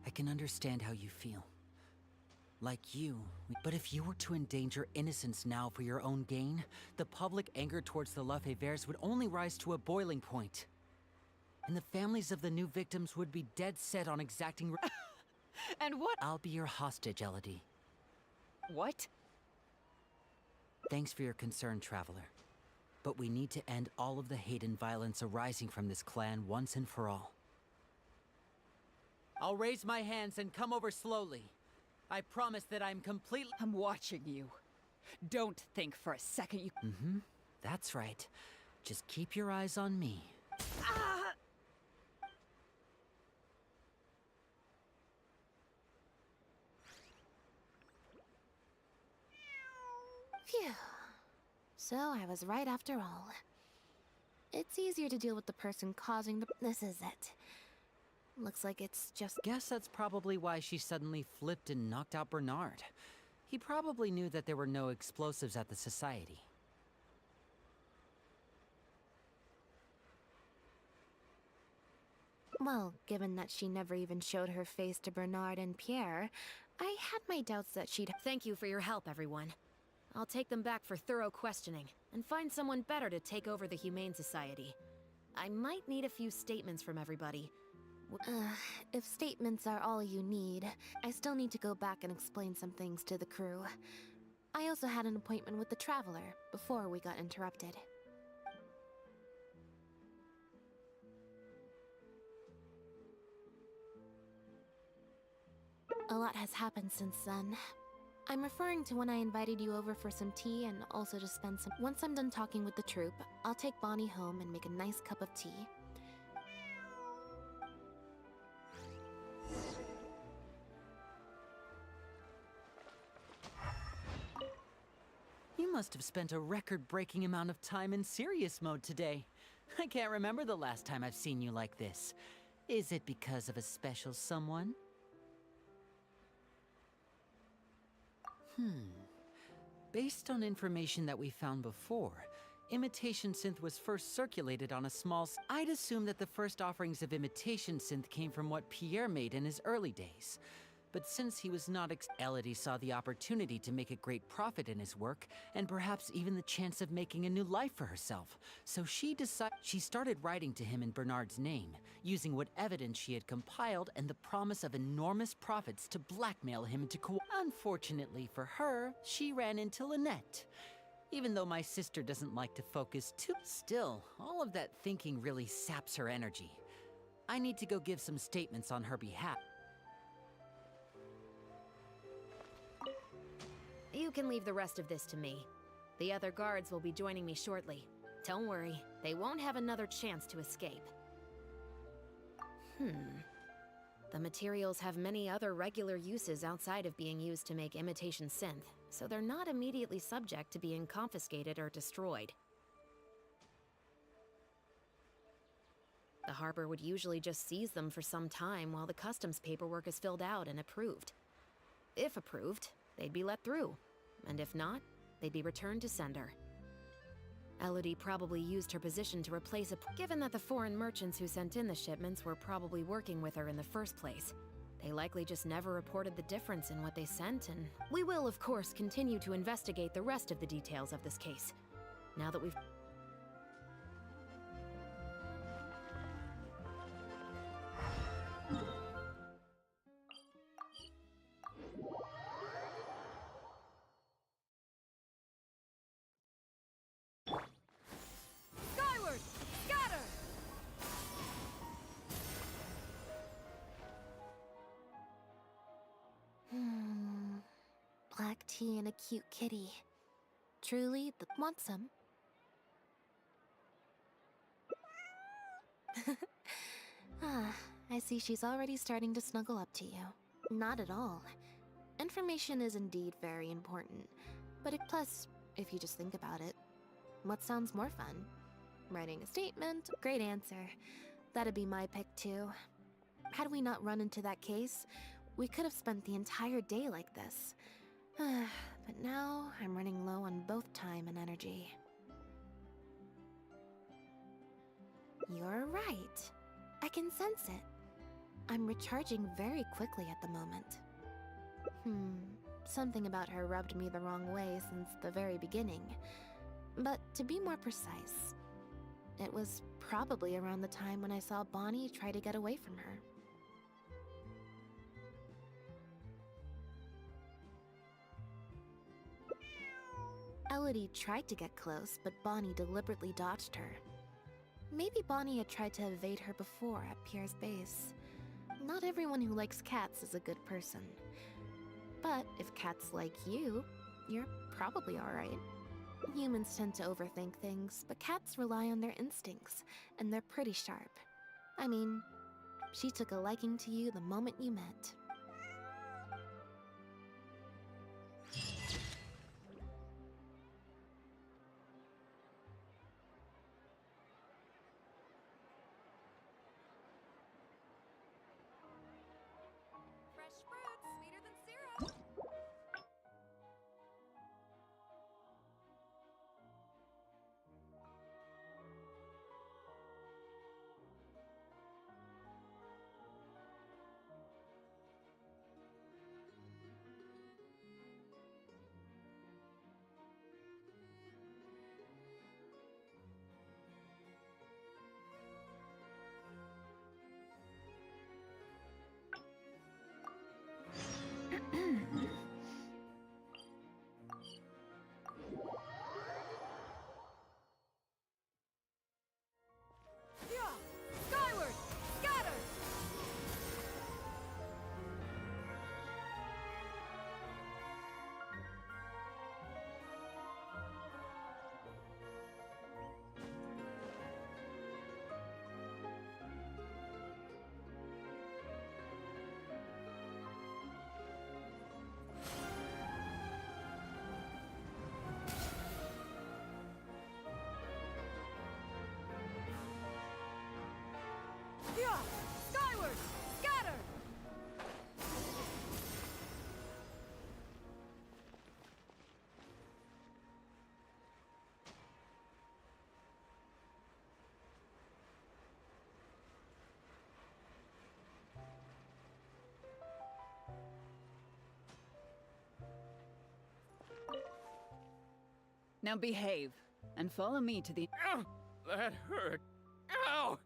I can understand how you feel. Like you. But if you were to endanger innocence now for your own gain, the public anger towards the Lefevres would only rise to a boiling point. And the families of the new victims would be dead set on exacting And what? I'll be your hostage, Elodie. What? Thanks for your concern, Traveler. But we need to end all of the hate and violence arising from this clan once and for all. I'll raise my hands and come over slowly. I promise that I'm completely... I'm watching you. Don't think for a second you... Mm-hmm. That's right. Just keep your eyes on me. Ah! Phew. So I was right after all. It's easier to deal with the person causing the... This is it. Looks like it's just... Guess that's probably why she suddenly flipped and knocked out Bernard. He probably knew that there were no explosives at the society. Well, given that she never even showed her face to Bernard and Pierre, I had my doubts that she'd... Thank you for your help, everyone. I'll take them back for thorough questioning, and find someone better to take over the Humane Society. I might need a few statements from everybody. If statements are all you need, I still need to go back and explain some things to the crew. I also had an appointment with the Traveler before we got interrupted. A lot has happened since then. I'm referring to when I invited you over for some tea and also to spend some... Once I'm done talking with the troupe, I'll take Bonnie home and make a nice cup of tea. You must have spent a record-breaking amount of time in serious mode today. I can't remember the last time I've seen you like this. Is it because of a special someone? Based on information that we found before, Imitation Synth was first circulated on a small... I'd assume that the first offerings of Imitation Synth came from what Pierre made in his early days. But since he was not Elodie saw the opportunity to make a great profit in his work, and perhaps even the chance of making a new life for herself. So she started writing to him in Bernard's name, using what evidence she had compiled and the promise of enormous profits to blackmail him into Unfortunately for her, she ran into Lynette. Even though my sister doesn't like to focus too... Still, all of that thinking really saps her energy. I need to go give some statements on her behalf. You can leave the rest of this to me. The other guards will be joining me shortly. Don't worry, they won't have another chance to escape. The materials have many other regular uses outside of being used to make imitation synth, so they're not immediately subject to being confiscated or destroyed. The harbor would usually just seize them for some time while the customs paperwork is filled out and approved. If approved, they'd be let through, and if not, they'd be returned to sender. Elodie probably used her position to replace given that the foreign merchants who sent in the shipments were probably working with her in the first place. They likely just never reported the difference in what they sent, and we will, of course, continue to investigate the rest of the details of this case. Now that we've... Skyward! Scatter! Black tea and a cute kitty. Truly, want some? I see she's already starting to snuggle up to you. Not at all. Information is indeed very important, but plus, if you just think about it, what sounds more fun? Writing a statement? Great answer. That'd be my pick too. Had we not run into that case, we could have spent the entire day like this. But now, I'm running low on both time and energy. You're right. I can sense it. I'm recharging very quickly at the moment. Something about her rubbed me the wrong way since the very beginning. But to be more precise, it was probably around the time when I saw Bonnie try to get away from her. Elodie tried to get close, but Bonnie deliberately dodged her. Maybe Bonnie had tried to evade her before at Pierre's base. Not everyone who likes cats is a good person. But if cats like you, you're probably alright. Humans tend to overthink things, but cats rely on their instincts, and they're pretty sharp. I mean, she took a liking to you the moment you met. Fresh fruit, sweeter than syrup! Skyward! Scatter! Skyward! Scatter! Now behave, and follow me to the... Ow! That hurt. Ow!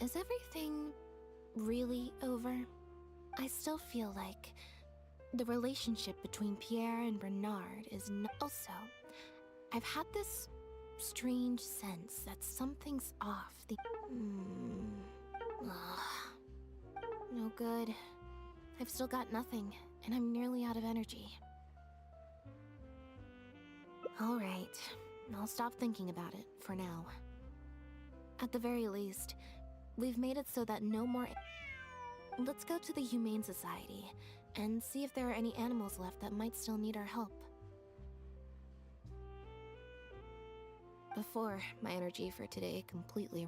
Is everything really over? I still feel like the relationship between Pierre and Bernard is also, I've had this strange sense that something's off. No good. I've still got nothing, and I'm nearly out of energy. Alright, I'll stop thinking about it for now. At the very least, we've made it so that no more. Let's go to the Humane Society and see if there are any animals left that might still need our help. Before my energy for today completely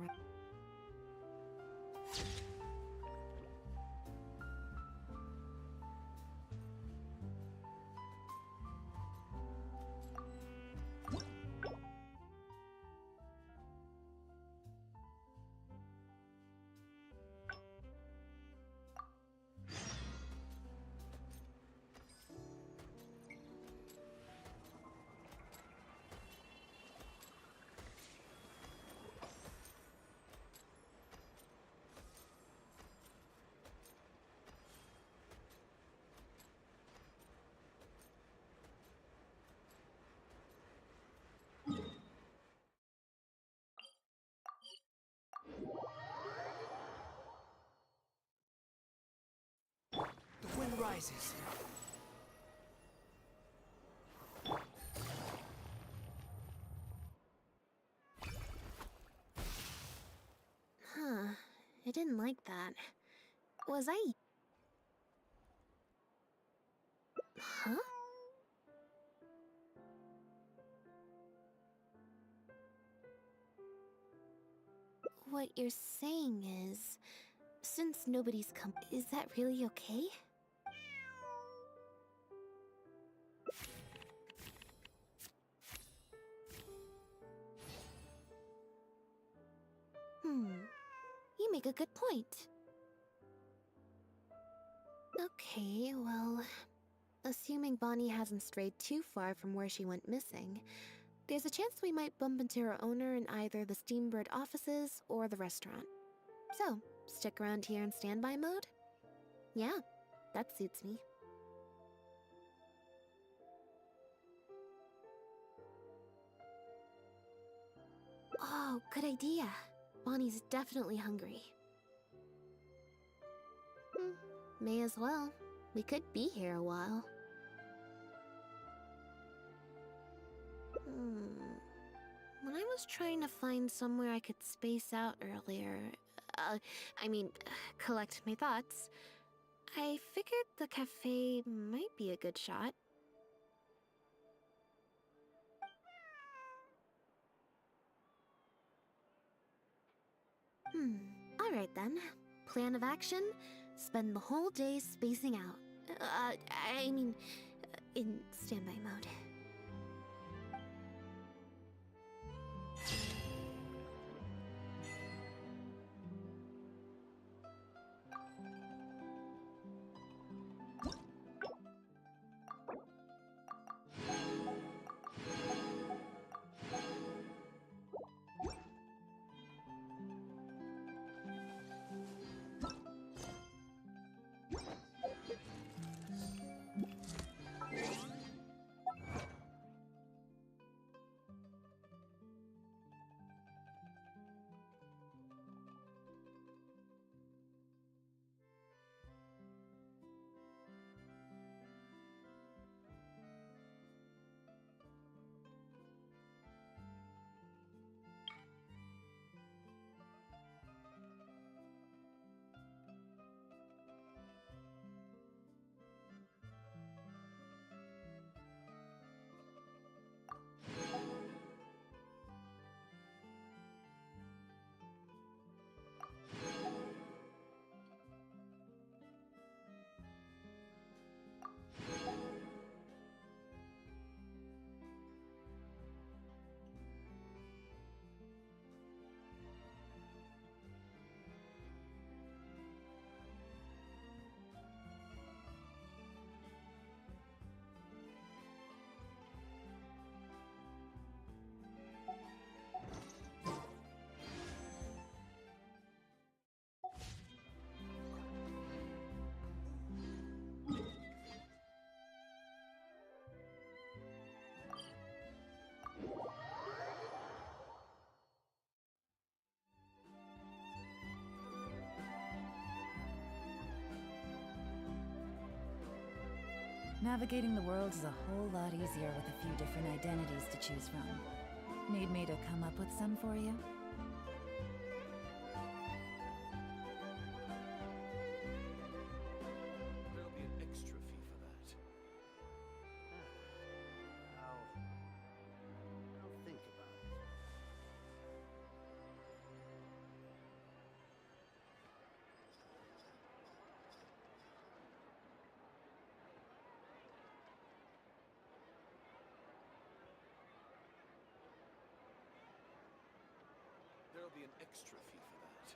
The wind rises. Huh. I didn't like that. Was I? Huh? What you're saying is, since nobody's come, is that really okay? You make a good point. Okay, well, assuming Bonnie hasn't strayed too far from where she went missing, there's a chance we might bump into her owner in either the Steambird offices or the restaurant. So, stick around here in standby mode? Yeah, that suits me. Oh, good idea. Bonnie's definitely hungry. May as well. We could be here a while. When I was trying to find somewhere I could space out earlier, collect my thoughts, I figured the cafe might be a good shot. Alright then. Plan of action? Spend the whole day spacing out. In standby mode. Navigating the world is a whole lot easier with a few different identities to choose from. Need me to come up with some for you? There'll be an extra fee for that. I'll think about it. There'll be an extra fee for that.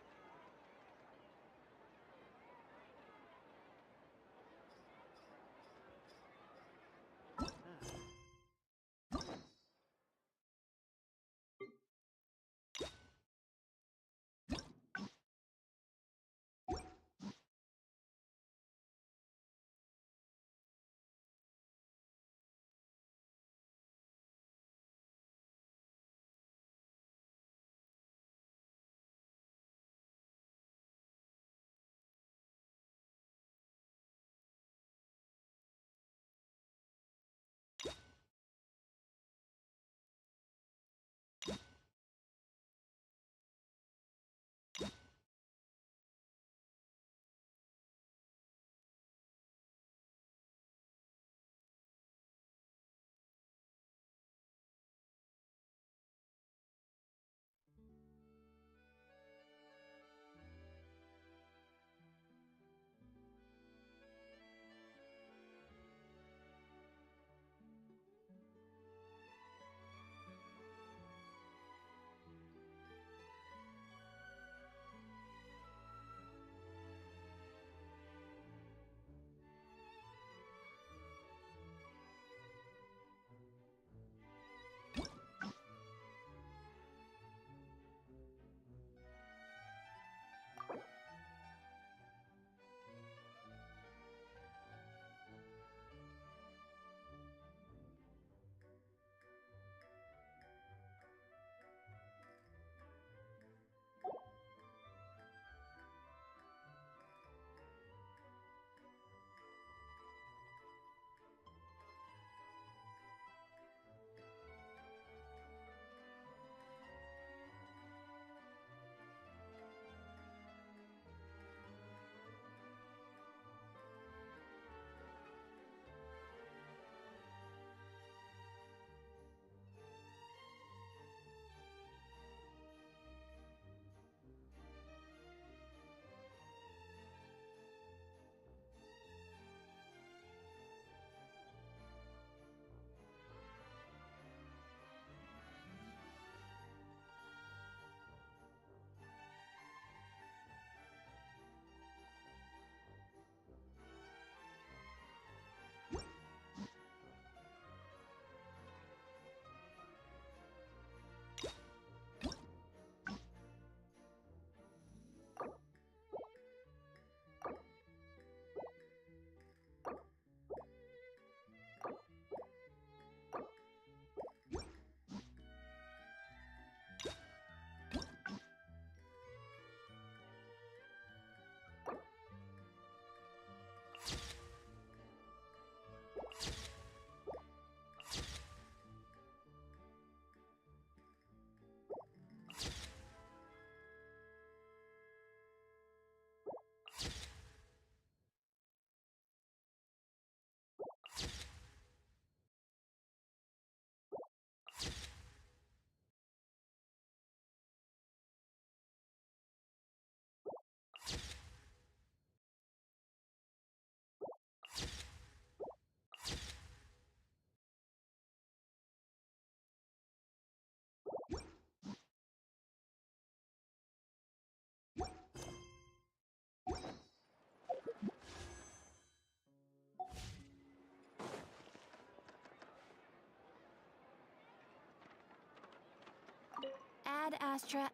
Ad Astra.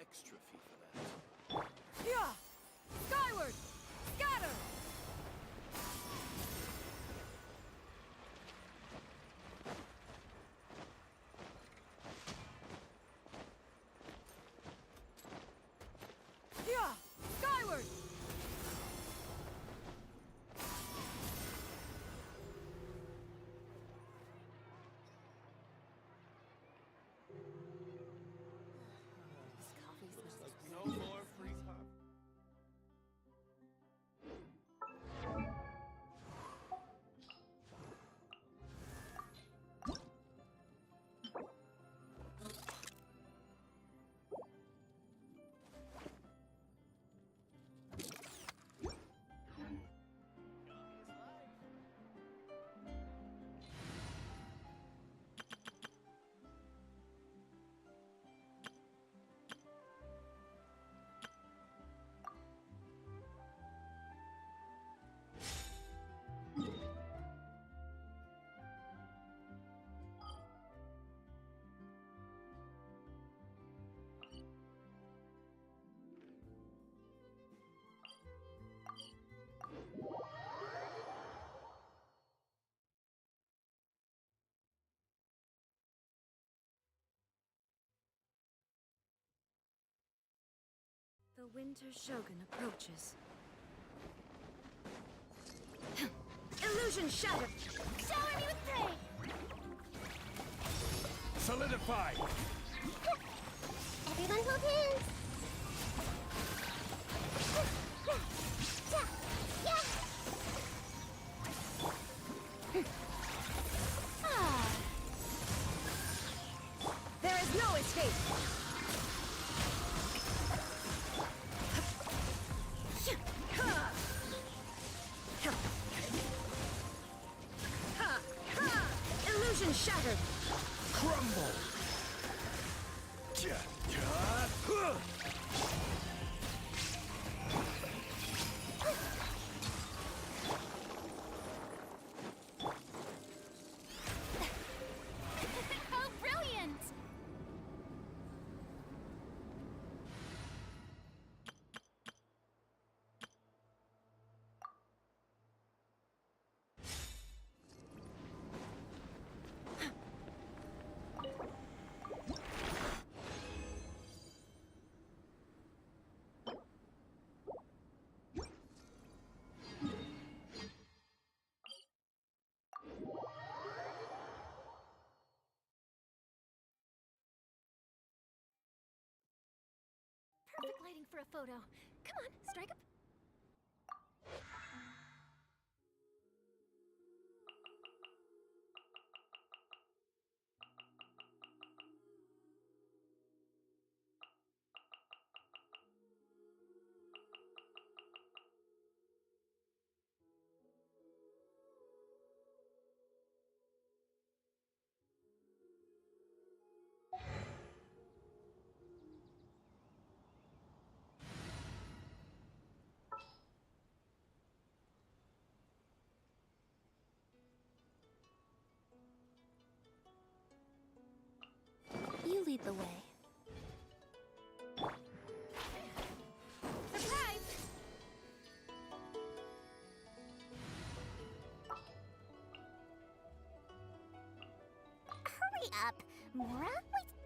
extra fee for that. Yeah! Skyward! Scatter! Yeah! Skyward! This coffee smells No more free coffee. The Winter Shogun approaches. Illusion shattered! Shower me with prey! Solidify! Everyone hold hands! There is no escape! Illusion shattered! Crumble! How brilliant! Perfect lighting for a photo. Come on, strike up. You lead the way. Surprise! Hurry up! Mora, wait